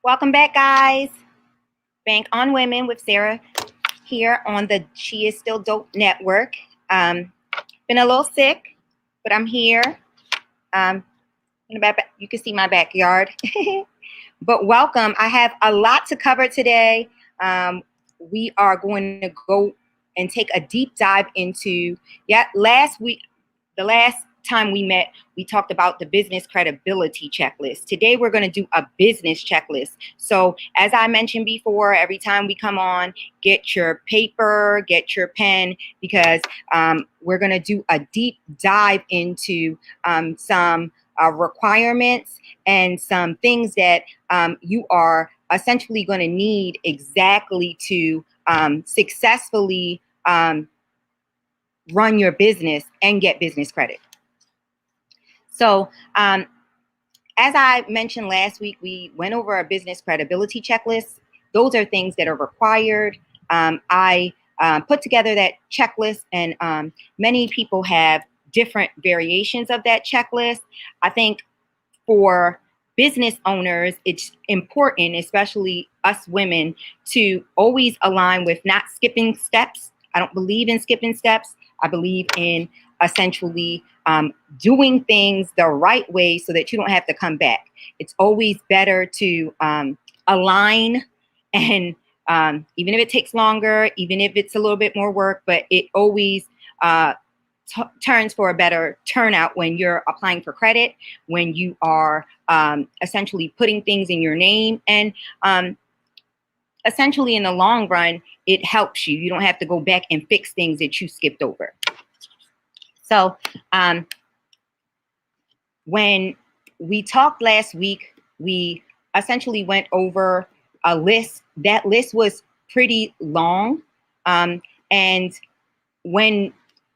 Welcome back, guys. Bank on Women with Sarah here on the She Is Still Dope Network. Been a little sick, but I'm here. In the back, you can see my backyard. But welcome. I have a lot to cover today. We are going to go and take a deep dive into, last week, the last time we met, we talked about the business credibility checklist. Today, we're going to do a business checklist. So as I mentioned before, every time we come on, get your paper, get your pen, because we're going to do a deep dive into some requirements and some things that you are essentially going to need exactly to successfully run your business and get business credit. So as I mentioned last week, we went over a business credibility checklist. Those are things that are required. I put together that checklist, and many people have different variations of that checklist. I think for business owners, it's important, especially us women, to always align with not skipping steps. I don't believe in skipping steps. I believe in essentially doing things the right way so that you don't have to come back. It's always better to align, and even if it takes longer, even if it's a little bit more work, but it always turns for a better turnout when you're applying for credit, when you are essentially putting things in your name, and essentially in the long run, it helps you. You don't have to go back and fix things that you skipped over. So when we talked last week, we essentially went over a list. That list was pretty long. And when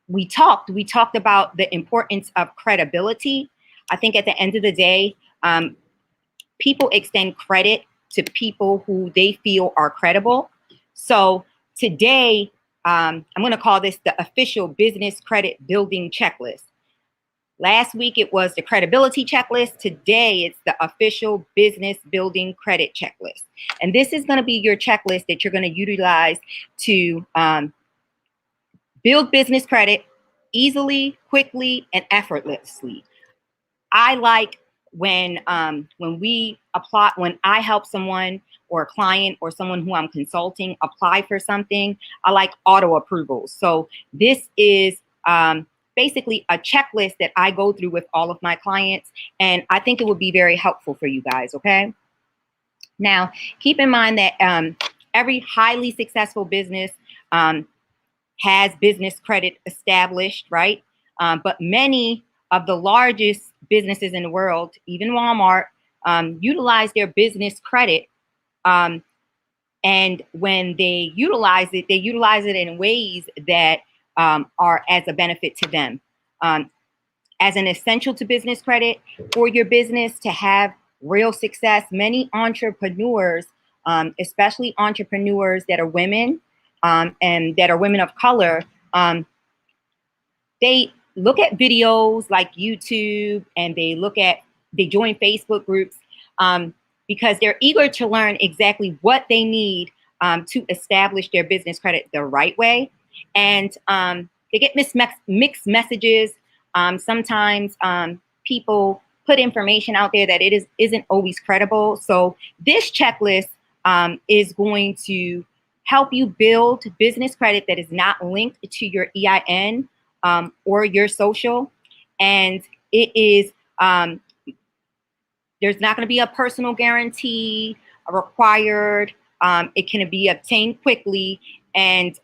we talked about the importance of credibility. I think at the end of the day, people extend credit to people who they feel are credible. So today, I'm going to call this the official business credit building checklist. Last week, it was the credibility checklist. Today, it's the official business building credit checklist. And this is going to be your checklist that you're going to utilize to build business credit easily, quickly, and effortlessly. I like when I help someone or a client or someone who I'm consulting apply for something, I like auto approvals. So this is basically a checklist that I go through with all of my clients, and I think it would be very helpful for you guys, okay? Now, keep in mind that every highly successful business has business credit established, right? But many of the largest businesses in the world, even Walmart, utilize their business credit. And when they utilize it in ways that are as a benefit to them. As an essential to business credit for your business to have real success, many entrepreneurs, especially entrepreneurs that are women, and that are women of color, they look at videos like YouTube, and they join Facebook groups because they're eager to learn exactly what they need to establish their business credit the right way. And they get mixed messages. Sometimes people put information out there that isn't always credible. So this checklist is going to help you build business credit that is not linked to your EIN or your social. And it is, there's not going to be a personal guarantee required. It can be obtained quickly. And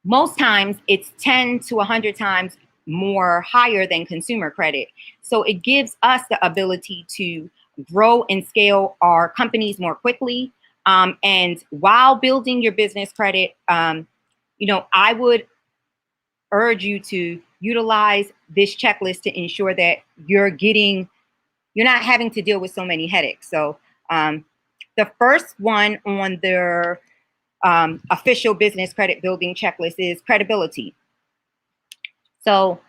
most times it's 10 to 100 times more higher than consumer credit. So it gives us the ability to grow and scale our companies more quickly. And while building your business credit, I would urge you to utilize this checklist to ensure that you're not having to deal with so many headaches. So the first one on their official business credit building checklist is credibility. So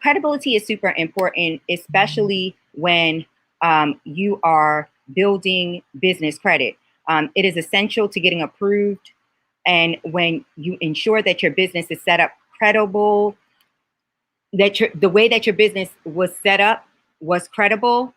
credibility is super important, especially when you are building business credit. It is essential to getting approved. And when you ensure that your business is set up credible, that the way that your business was set up was credible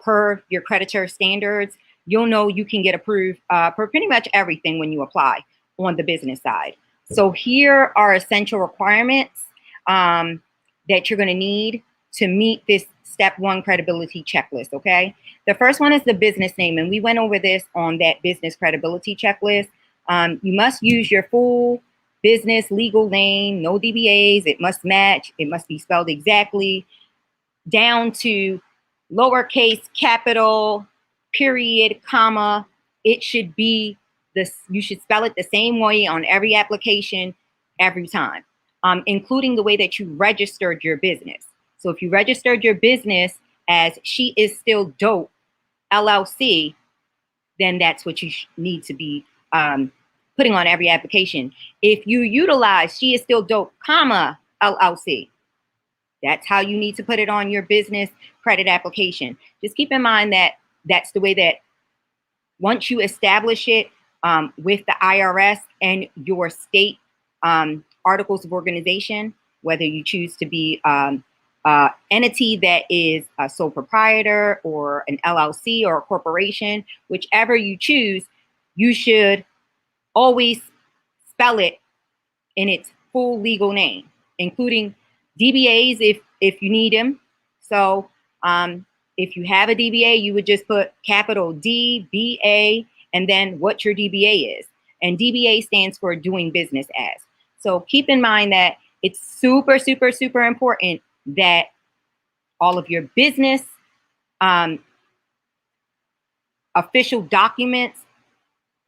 per your creditor standards, you'll know you can get approved for pretty much everything when you apply on the business side. So here are essential requirements that you're going to need to meet this step 1 credibility checklist, okay? The first one is the business name, and we went over this on that business credibility checklist. You must use your full business legal name, no DBAs. It must match. It must be spelled exactly, down to lowercase, capital, period, comma. It should be this. You should spell it the same way on every application, every time, including the way that you registered your business. So if you registered your business as She Is Still Dope LLC, then that's what you need to be putting on every application. If you utilize She Is Still Dope, comma, LLC, that's how you need to put it on your business credit application. Just keep in mind that that's the way that once you establish it with the IRS and your state articles of organization, whether you choose to be entity that is a sole proprietor or an LLC or a corporation, whichever you choose, you should always spell it in its full legal name, including DBAs if you need them. So if you have a DBA, you would just put capital DBA and then what your DBA is. And DBA stands for doing business as. So keep in mind that it's super, super, super important that all of your business official documents,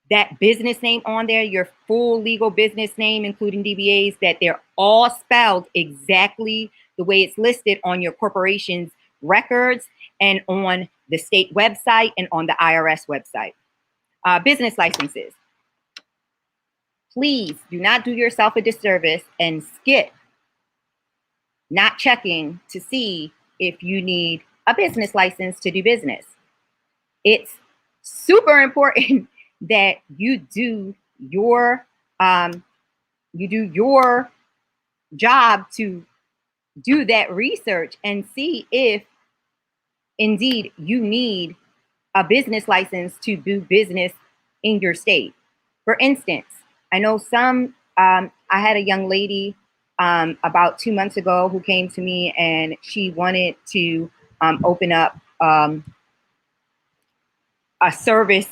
that business name on there, your full legal business name, including DBAs, that they're all spelled exactly the way it's listed on your corporation's records and on the state website and on the IRS website. Business licenses. Please do not do yourself a disservice and skip not checking to see if you need a business license to do business. It's super important that you do your job to do that research and see if indeed you need a business license to do business in your state. For instance, I know I had a young lady about 2 months ago who came to me and she wanted to open up a service.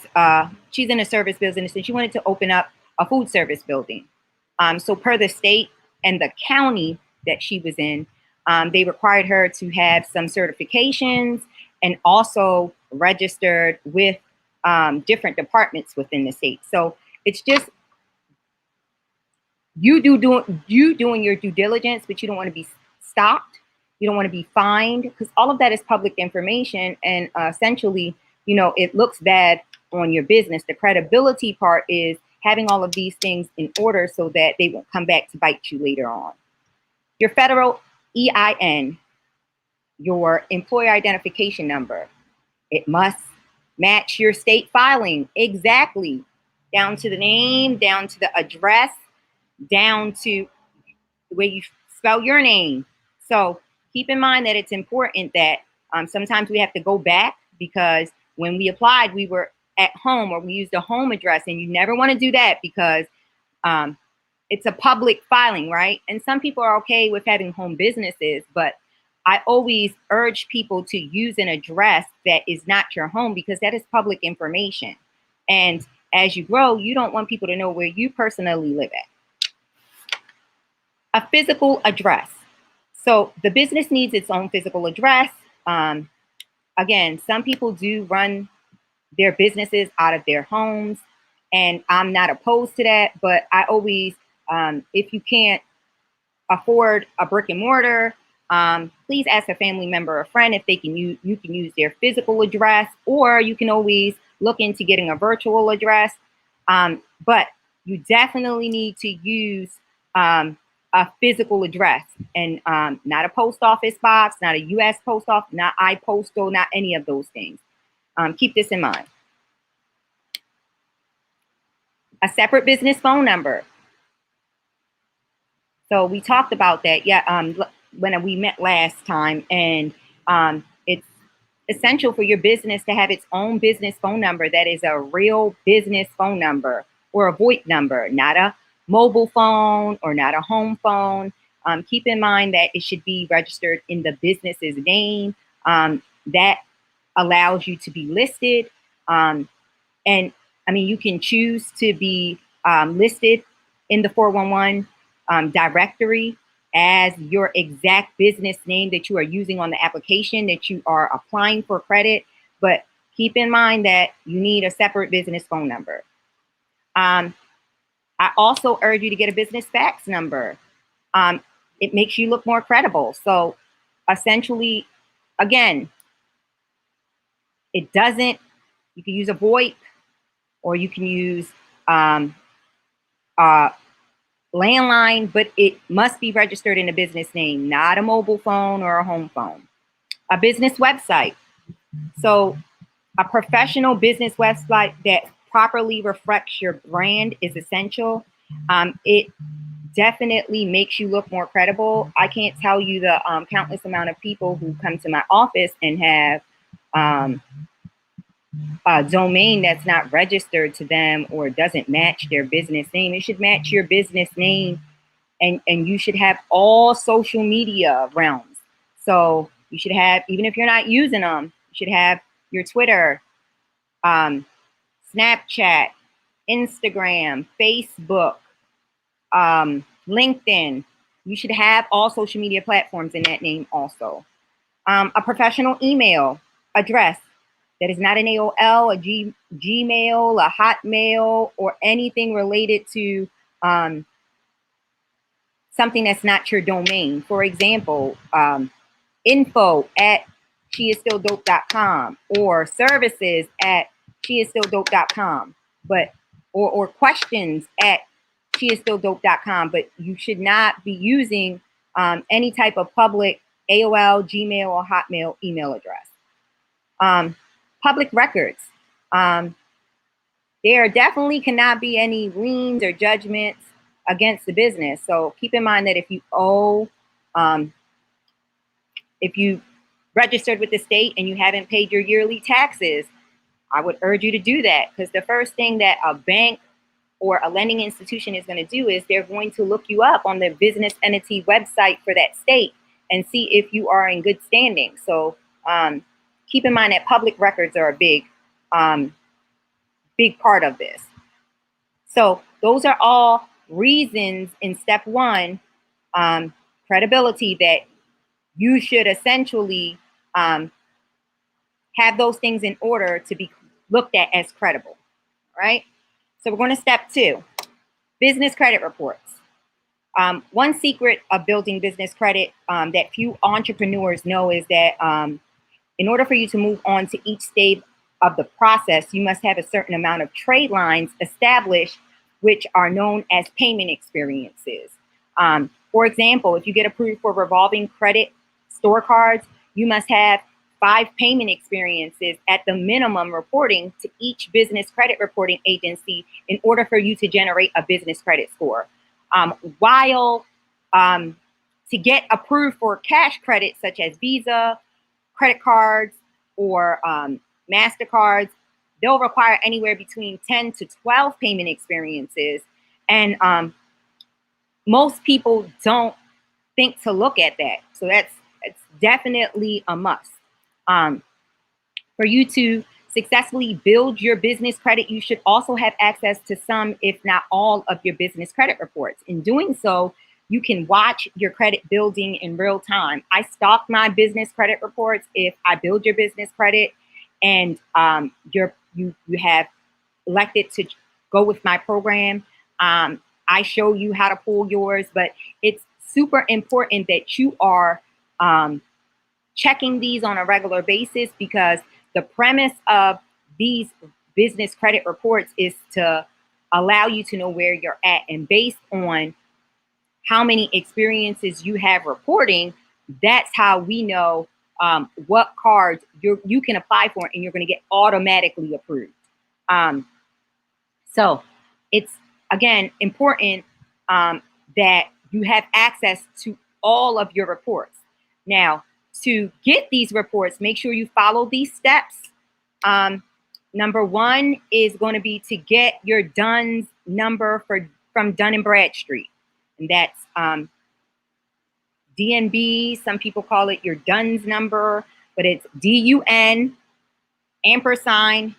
She's in a service business and she wanted to open up a food service building. So per the state and the county that she was in, they required her to have some certifications and also registered with different departments within the state. So it's just you doing your due diligence, but you don't want to be stopped. You don't want to be fined because all of that is public information. And essentially, you know, it looks bad on your business. The credibility part is having all of these things in order so that they won't come back to bite you later on. Your federal EIN, your employer identification number, it must match your state filing exactly, down to the name, down to the address, down to the way you spell your name. So keep in mind that it's important that sometimes we have to go back because when we applied, we were at home or we used a home address, and you never want to do that because it's a public filing, right? And some people are okay with having home businesses, but I always urge people to use an address that is not your home because that is public information. And as you grow, you don't want people to know where you personally live at. A physical address. So the business needs its own physical address. Again, some people do run their businesses out of their homes, and I'm not opposed to that, but I always, if you can't afford a brick and mortar, please ask a family member or friend if they can you can use their physical address, or you can always look into getting a virtual address. But you definitely need to use a physical address, and not a post office box, not a U.S. post office, not iPostal, not any of those things. Keep this in mind. A separate business phone number. So we talked about that, when we met last time, and it's essential for your business to have its own business phone number that is a real business phone number or a VoIP number, not a mobile phone or not a home phone. Keep in mind that it should be registered in the business's name. That allows you to be listed. And I mean, you can choose to be listed in the 411 directory as your exact business name that you are using on the application that you are applying for credit. But keep in mind that you need a separate business phone number. I also urge you to get a business fax number. It makes you look more credible. So essentially, again, it doesn't, you can use a VoIP, or you can use landline, but it must be registered in a business name, not a mobile phone or a home phone. A business website. So a professional business website that properly reflects your brand is essential. It definitely makes you look more credible. I can't tell you the countless amount of people who come to my office and have a domain that's not registered to them or doesn't match their business name. It should match your business name, and you should have all social media realms. So you should have, even if you're not using them, you should have your Twitter, Snapchat, Instagram, Facebook, LinkedIn. You should have all social media platforms in that name also. A professional email address that is not an AOL, a Gmail, a Hotmail, or anything related to something that's not your domain. For example, info@sheisstilldope.com or services@sheisstilldope.com, but or questions@sheisstilldope.com. But you should not be using any type of public AOL, Gmail, or Hotmail email address. Public records. There definitely cannot be any liens or judgments against the business. So keep in mind that if you owe, if you registered with the state and you haven't paid your yearly taxes, I would urge you to do that, because the first thing that a bank or a lending institution is going to do is they're going to look you up on the business entity website for that state and see if you are in good standing. So keep in mind that public records are a big part of this. So those are all reasons in step one, credibility, that you should essentially have those things in order to be looked at as credible, right? So we're going to step two, business credit reports. One secret of building business credit that few entrepreneurs know is that in order for you to move on to each stage of the process, you must have a certain amount of trade lines established, which are known as payment experiences. For example, if you get approved for revolving credit store cards, you must have 5 payment experiences at the minimum reporting to each business credit reporting agency in order for you to generate a business credit score. While to get approved for cash credit, such as Visa, credit cards, or MasterCards, they'll require anywhere between 10 to 12 payment experiences. And most people don't think to look at that. So it's definitely a must. For you to successfully build your business credit, you should also have access to some, if not all, of your business credit reports. In doing so, you can watch your credit building in real time. I stock my business credit reports if I build your business credit and you have elected to go with my program. I show you how to pull yours, but it's super important that you are checking these on a regular basis, because the premise of these business credit reports is to allow you to know where you're at. And based on how many experiences you have reporting, that's how we know what cards you can apply for, and you're going to get automatically approved. So it's, again, important that you have access to all of your reports. Now, to get these reports, make sure you follow these steps. Number one is going to be to get your DUNS number from Dun & Bradstreet. And that's DNB. Some people call it your DUNS number, but it's DUN ampersand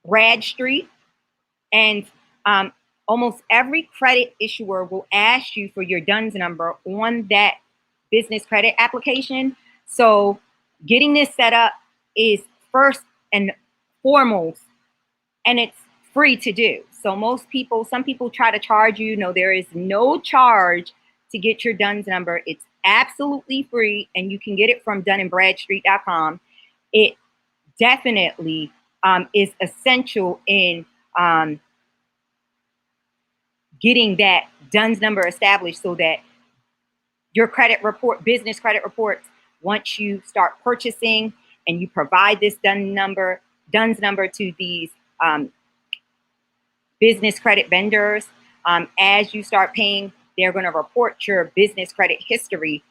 Bradstreet. And almost every credit issuer will ask you for your DUNS number on that business credit application. So getting this set up is first and foremost, and it's free to do. So some people try to charge you. No, there is no charge to get your DUNS number. It's absolutely free, and you can get it from dunandbradstreet.com. It definitely is essential in getting that DUNS number established, so that your credit report, business credit reports, once you start purchasing and you provide this DUNS number to these business credit vendors, as you start paying, they're going to report your business credit history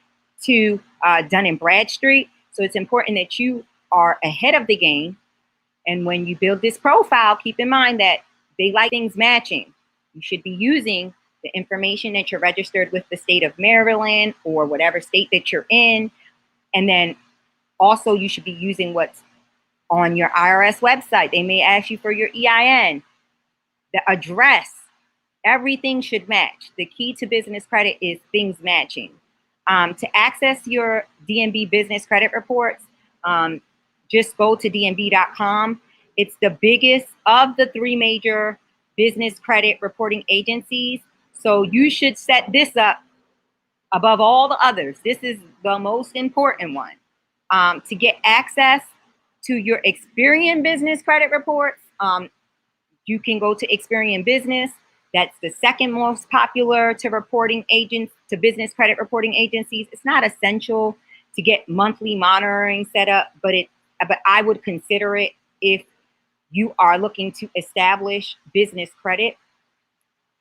to Dun & Bradstreet. So it's important that you are ahead of the game. And when you build this profile, keep in mind that they like things matching. You should be using the information that you're registered with the state of Maryland or whatever state that you're in. And then also you should be using what's on your IRS website. They may ask you for your EIN, the address. Everything should match. The key to business credit is things matching. To access your DNB business credit reports, just go to dnb.com. It's the biggest of the three major business credit reporting agencies. So you should set this up above all the others. This is the most important one. To get access to your Experian business credit reports, you can go to Experian Business. That's the second most popular to business credit reporting agencies. It's not essential to get monthly monitoring set up, but I would consider it if you are looking to establish business credit.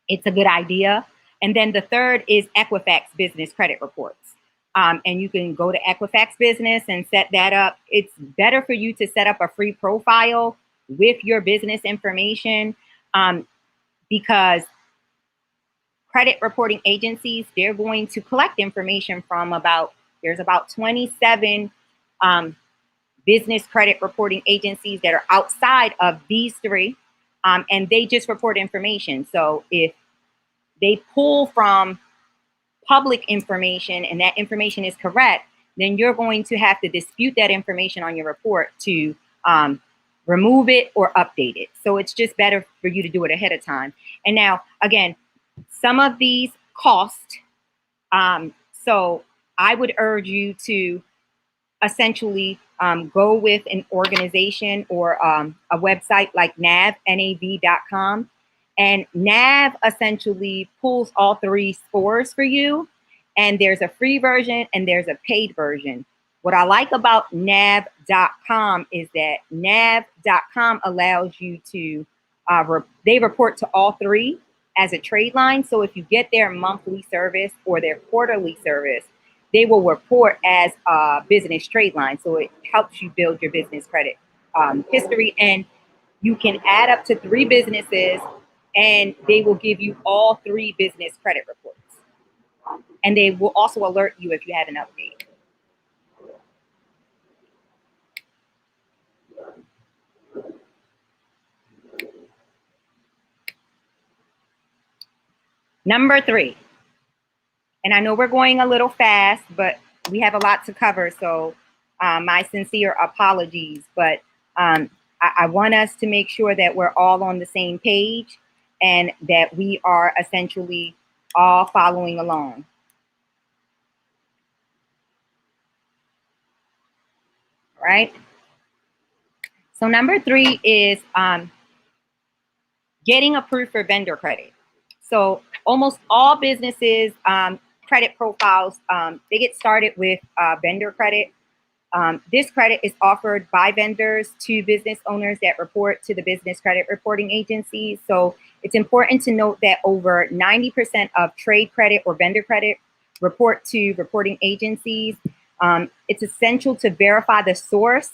It's a good idea. And then the third is Equifax business credit reports. And you can go to Equifax Business and set that up. It's better for you to set up a free profile with your business information, because credit reporting agencies, they're going to collect information from there's about 27 business credit reporting agencies that are outside of these three, and they just report information. So if they pull from public information and that information is correct, then you're going to have to dispute that information on your report to remove it or update it. So it's just better for you to do it ahead of time. And now, again, some of these cost. So I would urge you to essentially go with an organization or a website like nav.com. And NAV essentially pulls all three scores for you. And there's a free version and there's a paid version. What I like about nav.com is that nav.com allows you to, they report to all three as a trade line. So if you get their monthly service or their quarterly service, they will report as a business trade line. So it helps you build your business credit history. And you can add up to 3 businesses and they will give you all 3 business credit reports. And they will also alert you if you have an update. Number 3, and I know we're going a little fast, but we have a lot to cover, so my sincere apologies. But I want us to make sure that we're all on the same page and that we are essentially all following along. All right? So number 3 is getting approved for vendor credit. So almost all businesses, credit profiles, they get started with vendor credit. This credit is offered by vendors to business owners that report to the business credit reporting agencies. So it's important to note that over 90% of trade credit or vendor credit report to reporting agencies. It's essential to verify the source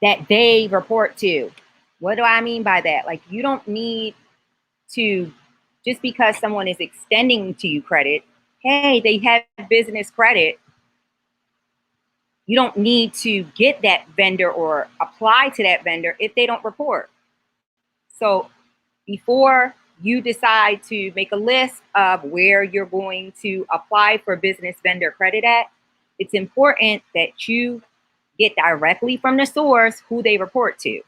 that they report to. What do I mean by that? Like, you don't need to, just because someone is extending to you credit, hey, they have business credit, you don't need to get that vendor or apply to that vendor if they don't report. So before you decide to make a list of where you're going to apply for business vendor credit at, it's important that you get directly from the source who they report to.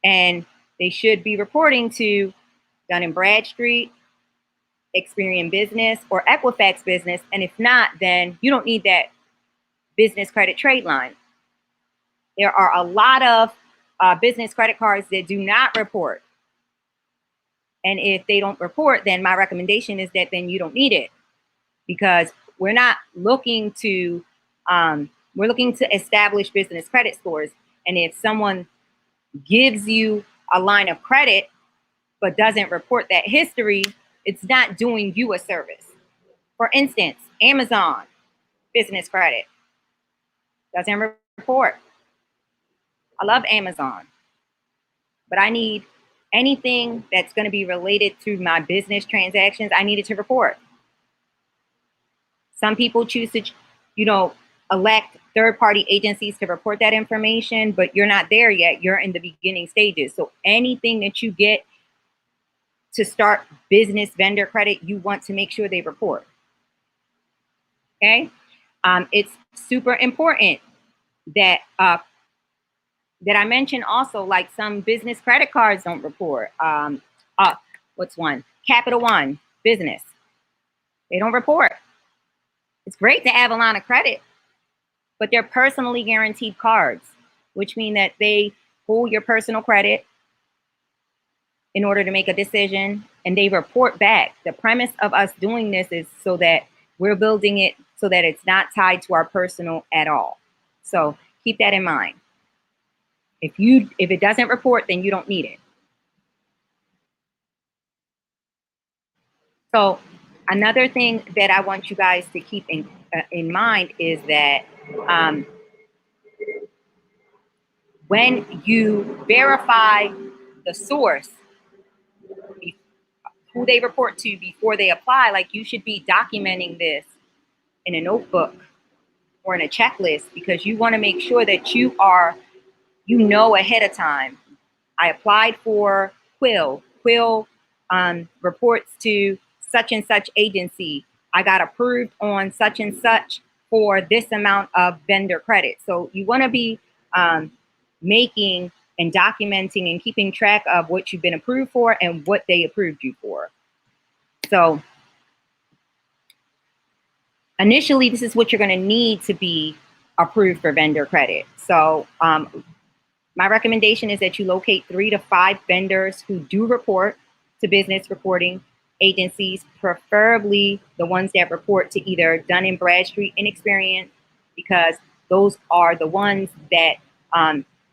And they should be reporting to Dun & Bradstreet, Experian Business, or Equifax Business. And if not, then you don't need that business credit trade line. There are a lot of business credit cards that do not report. And if they don't report, then my recommendation is that then you don't need it, because we're not looking to, we're looking to establish business credit scores. And if someone gives you a line of credit but doesn't report that history, it's not doing you a service. For instance, Amazon business credit doesn't report. I love Amazon, but I need anything that's going to be related to my business transactions, I need it to report. Some people choose to, elect third-party agencies to report that information, but you're not there yet. You're in the beginning stages. So anything that you get to start business vendor credit, you want to make sure they report. Okay? It's super important that that I mentioned also, like some business credit cards don't report. What's one? Capital One Business. They don't report. It's great to have a line of credit, but they're personally guaranteed cards, which mean that they hold your personal credit in order to make a decision, and they report back. The premise of us doing this is so that we're building it so that it's not tied to our personal at all. So keep that in mind. If it doesn't report, then you don't need it. So another thing that I want you guys to keep in mind is that when you verify the source, who they report to before they apply, like, you should be documenting this in a notebook or in a checklist, because you want to make sure that you know ahead of time. I applied for Quill. Quill reports to such and such agency. I got approved on such and such for this amount of vendor credit. So you want to be making and documenting and keeping track of what you've been approved for and what they approved you for. So initially, this is what you're going to need to be approved for vendor credit. So my recommendation is that you locate 3 to 5 vendors who do report to business reporting agencies, preferably the ones that report to either Dun & Bradstreet and Experian, because those are the ones that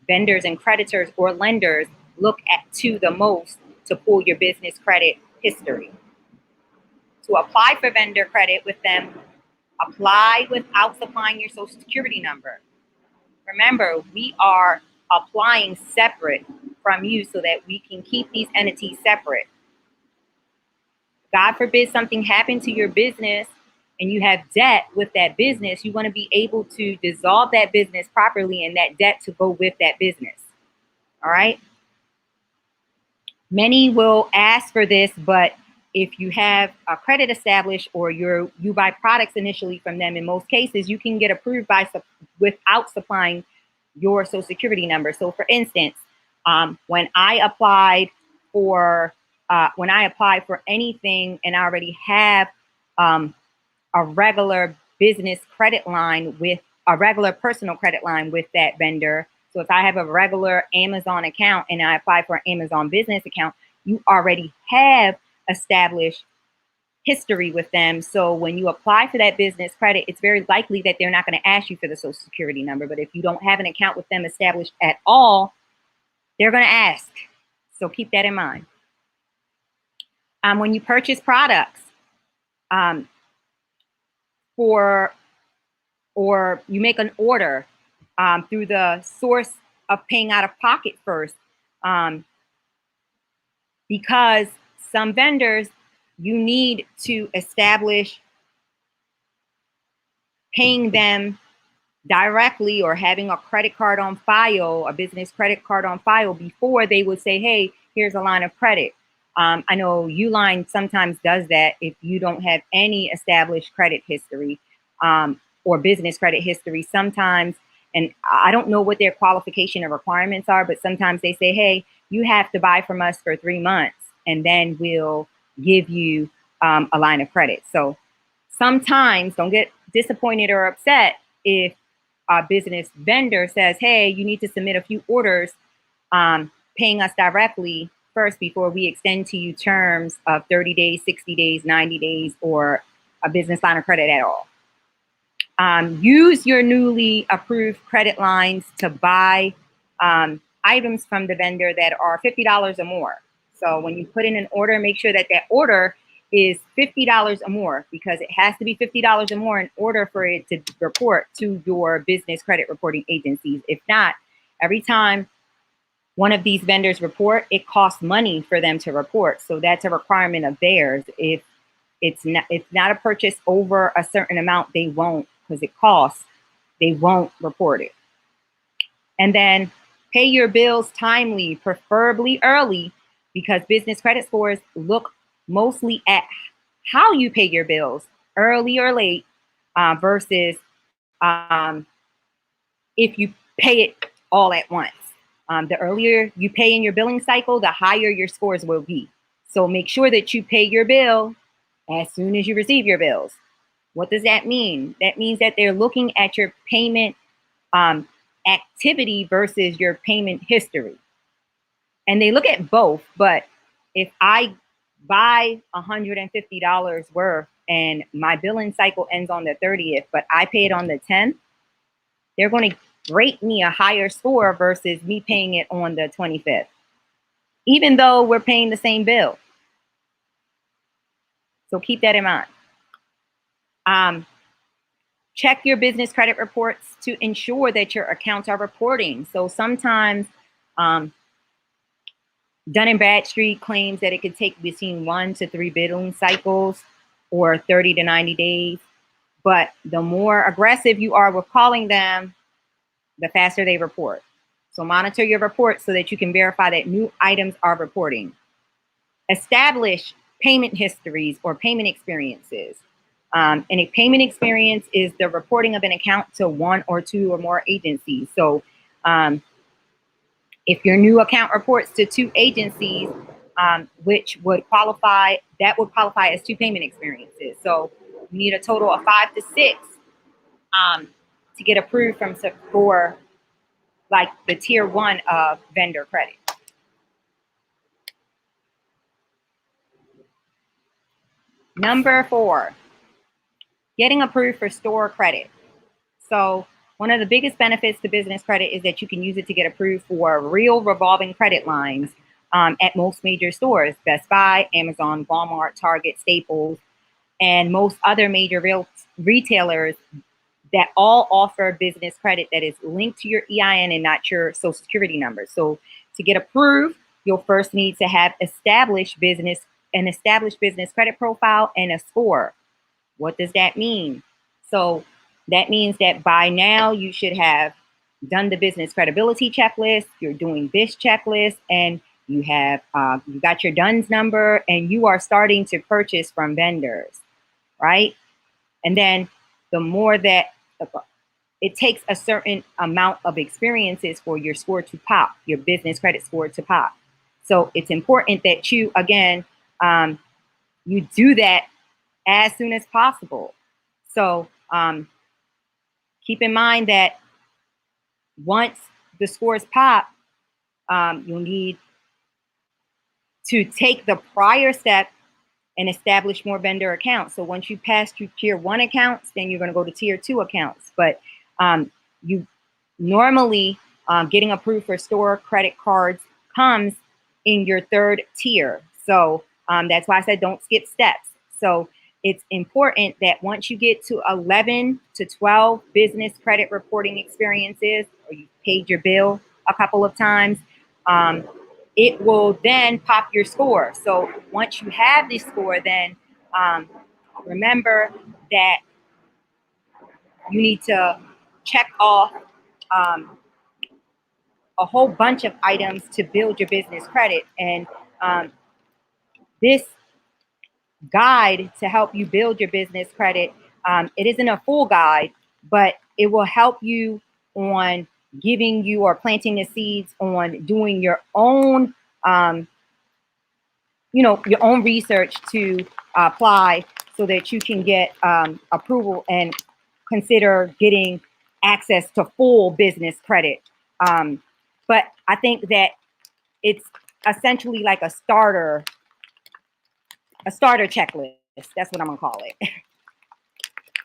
vendors and creditors or lenders look at to the most to pull your business credit history. To apply for vendor credit with them, apply without supplying your social security number. Remember, we are applying separate from you so that we can keep these entities separate. God forbid something happened to your business and you have debt with that business, you want to be able to dissolve that business properly and that debt to go with that business. All right? Many will ask for this, but if you have a credit established or you buy products initially from them, in most cases, you can get approved without supplying your social security number. So for instance, when I applied for anything and I already have a regular business credit line with a regular personal credit line with that vendor. So if I have a regular Amazon account and I apply for an Amazon business account, you already have established history with them. So when you apply for that business credit, it's very likely that they're not going to ask you for the social security number. But if you don't have an account with them established at all, they're going to ask. So keep that in mind. When you purchase products or you make an order through the source of paying out of pocket first, because some vendors, you need to establish paying them directly or having a credit card on file, a business credit card on file, before they would say, hey, here's a line of credit. I know Uline sometimes does that if you don't have any established credit history or business credit history sometimes. And I don't know what their qualification and requirements are, but sometimes they say, hey, you have to buy from us for 3 months and then we'll give you a line of credit. So sometimes don't get disappointed or upset if a business vendor says, hey, you need to submit a few orders paying us directly first before we extend to you terms of 30 days, 60 days, 90 days, or a business line of credit at all. Use your newly approved credit lines to buy items from the vendor that are $50 or more. So when you put in an order, make sure that that order is $50 or more, because it has to be $50 or more in order for it to report to your business credit reporting agencies. If not, every time one of these vendors report, it costs money for them to report. So that's a requirement of theirs. If it's not a purchase over a certain amount, they won't, because it costs, they won't report it. And then pay your bills timely, preferably early, because business credit scores look mostly at how you pay your bills, early or late, versus if you pay it all at once. The earlier you pay in your billing cycle, the higher your scores will be. So make sure that you pay your bill as soon as you receive your bills. What does that mean? That means that they're looking at your payment activity versus your payment history. And they look at both, but if I buy $150 worth and my billing cycle ends on the 30th, but I pay it on the 10th, they're going to rate me a higher score versus me paying it on the 25th, even though we're paying the same bill. So keep that in mind. Check your business credit reports to ensure that your accounts are reporting. So sometimes Dun & Bradstreet claims that it could take between 1 to 3 billing cycles or 30 to 90 days. But the more aggressive you are with calling them, the faster they report. So monitor your reports so that you can verify that new items are reporting. Establish payment histories or payment experiences. And a payment experience is the reporting of an account to 1 or 2 or more agencies. So if your new account reports to 2 agencies, which would qualify, that would qualify as 2 payment experiences. So you need a total of 5 to 6 to get approved for like the tier 1 of vendor credit. Number 4, getting approved for store credit. So one of the biggest benefits to business credit is that you can use it to get approved for real revolving credit lines at most major stores: Best Buy, Amazon, Walmart, Target, Staples, and most other major retailers that all offer business credit that is linked to your EIN and not your social security number. So to get approved, you'll first need to have an established business credit profile and a score. What does that mean? So that means that by now you should have done the business credibility checklist, you're doing this checklist, and you have you got your DUNS number, and you are starting to purchase from vendors, right? And then the more that it takes a certain amount of experiences for your score to pop, your business credit score to pop. So it's important that you, again, you do that as soon as possible. So keep in mind that once the scores pop, you'll need to take the prior step and establish more vendor accounts. So once you pass through tier 1 accounts, then you're going to go to tier 2 accounts. But you normally getting approved for store credit cards comes in your 3rd tier. So that's why I said don't skip steps. So it's important that once you get to 11 to 12 business credit reporting experiences, or you paid your bill a couple of times, it will then pop your score. So once you have this score, then remember that you need to check off a whole bunch of items to build your business credit. And this guide to help you build your business credit, it isn't a full guide, but it will help you on giving you or planting the seeds on doing your own, your own research to apply so that you can get approval and consider getting access to full business credit. But I think that it's essentially like a starter checklist. That's what I'm gonna call it.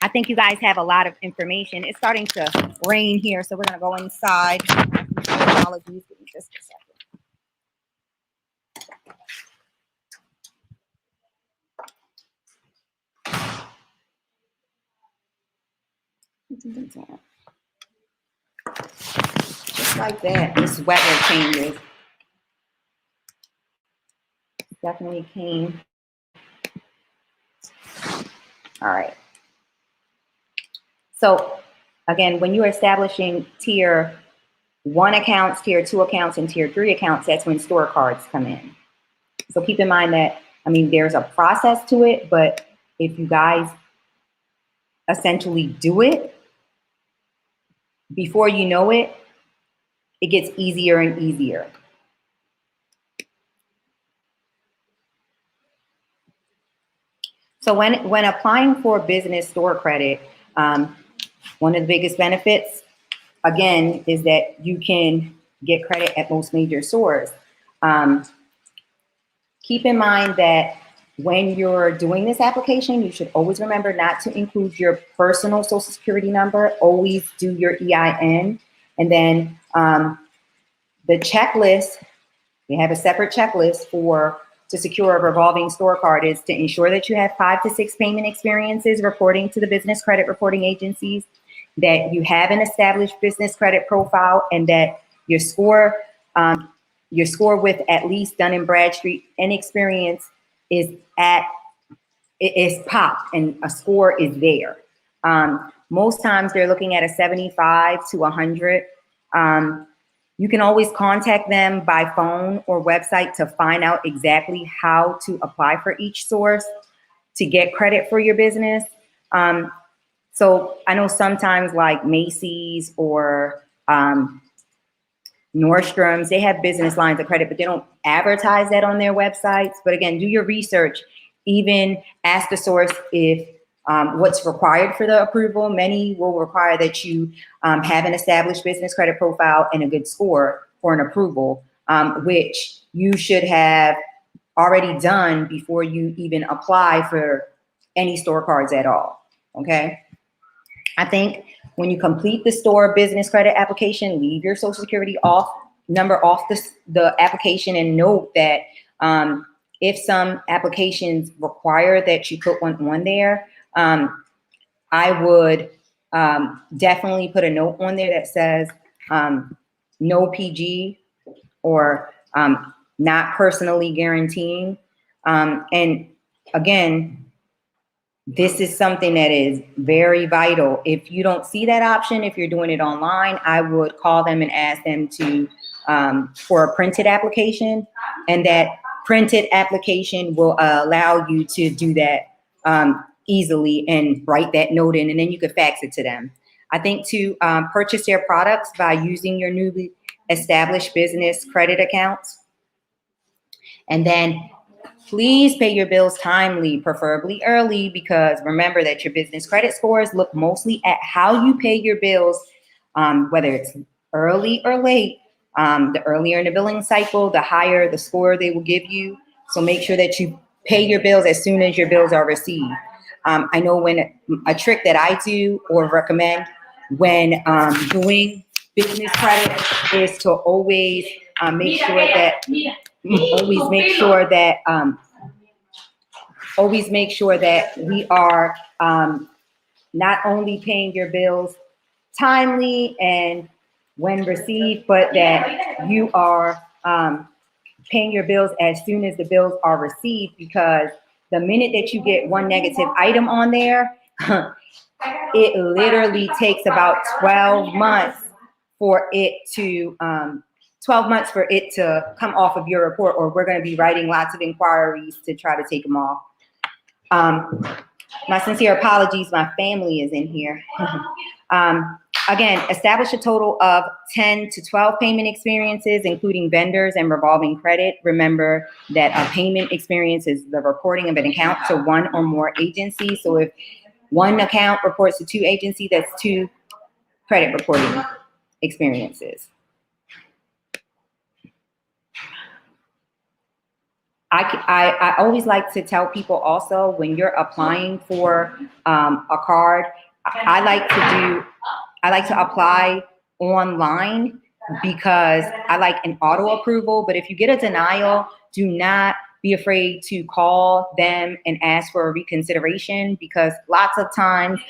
I think you guys have a lot of information. It's starting to rain here, so we're gonna go inside. Apologies, give me just a second. Just like that, this weather changes. Definitely came. All right. So again, when you're establishing tier 1 accounts, tier 2 accounts, and tier 3 accounts, that's when store cards come in. So keep in mind that, there's a process to it, but if you guys essentially do it, before you know it, it gets easier and easier. So when applying for business store credit, one of the biggest benefits, again, is that you can get credit at most major stores. Keep in mind that when you're doing this application, you should always remember not to include your personal social security number. Always do your EIN. And then the checklist, we have a separate checklist to secure a revolving store card, is to ensure that you have 5 to 6 payment experiences reporting to the business credit reporting agencies, that you have an established business credit profile, and that your score with at least Dun & Bradstreet and experience is popped and a score is there. Most times they're looking at a 75 to 100. You can always contact them by phone or website to find out exactly how to apply for each source to get credit for your business. So I know sometimes like Macy's or Nordstrom's, they have business lines of credit, but they don't advertise that on their websites. But again, do your research. Even ask the source if what's required for the approval. Many will require that you have an established business credit profile and a good score for an approval, which you should have already done before you even apply for any store cards at all, okay? I think when you complete the store business credit application, leave your social security number off the application, and note that if some applications require that you put one on there, I would definitely put a note on there that says no PG or not personally guaranteeing. And again, this is something that is very vital. If you don't see that option, if you're doing it online, I would call them and ask them to for a printed application, and that printed application will allow you to do that easily and write that note in, and then you could fax it to them. I think to purchase their products by using your newly established business credit accounts, and then please pay your bills timely, preferably early, because remember that your business credit scores look mostly at how you pay your bills, whether it's early or late. The earlier in the billing cycle, the higher the score they will give you. So make sure that you pay your bills as soon as your bills are received. I know when a trick that I do or recommend when doing business credit is to always make sure that always make sure that always make sure that we are not only paying your bills timely and when received, but that you are paying your bills as soon as the bills are received, because the minute that you get one negative item on there, it literally takes about 12 months for it to 12 months for it to come off of your report, or we're going to be writing lots of inquiries to try to take them off. My sincere apologies, my family is in here. Again, establish a total of 10 to 12 payment experiences, including vendors and revolving credit. Remember that a payment experience is the reporting of an account to one or more agencies. So if one account reports to two agencies, that's two credit reporting experiences. I always like to tell people also, when you're applying for a card, I like to apply online because I like an auto approval. But if you get a denial, do not be afraid to call them and ask for a reconsideration, because lots of times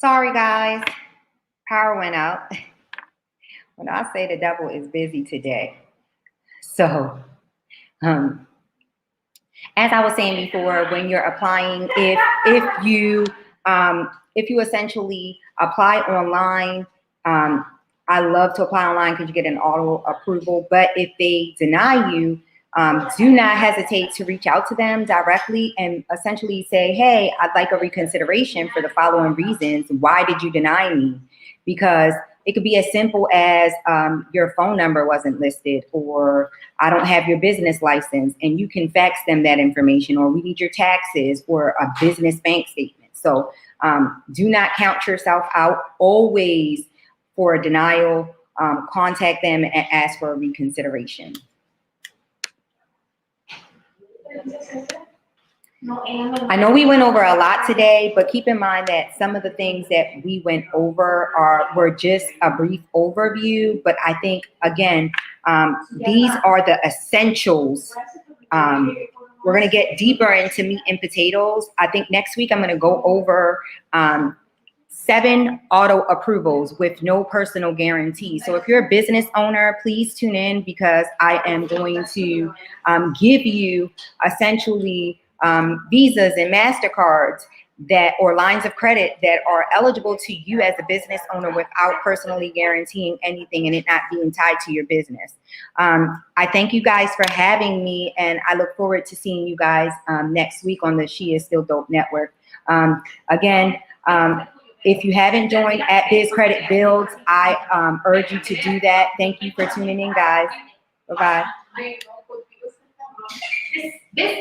Sorry, guys. Power went out. When I say the devil is busy today. So, as I was saying before, when you're applying, if you essentially apply online, I love to apply online because you get an auto approval. But if they deny you, do not hesitate to reach out to them directly and essentially say, hey, I'd like a reconsideration for the following reasons. Why did you deny me? Because it could be as simple as your phone number wasn't listed, or I don't have your business license, and you can fax them that information, or we need your taxes or a business bank statement. So do not count yourself out. Always, for a denial, contact them and ask for a reconsideration. I know we went over a lot today, but keep in mind that some of the things that we went over were just a brief overview. But I think, again, these are the essentials. We're going to get deeper into meat and potatoes. I think next week I'm going to go over 7 auto approvals with no personal guarantee. So if you're a business owner, please tune in, because I am going to give you essentially visas and MasterCards or lines of credit that are eligible to you as a business owner without personally guaranteeing anything and it not being tied to your business. I thank you guys for having me, and I look forward to seeing you guys next week on the She Is Still Dope Network. Again, if you haven't joined at Biz Credit Builds, I urge you to do that. Thank you for tuning in, guys. Bye-bye. This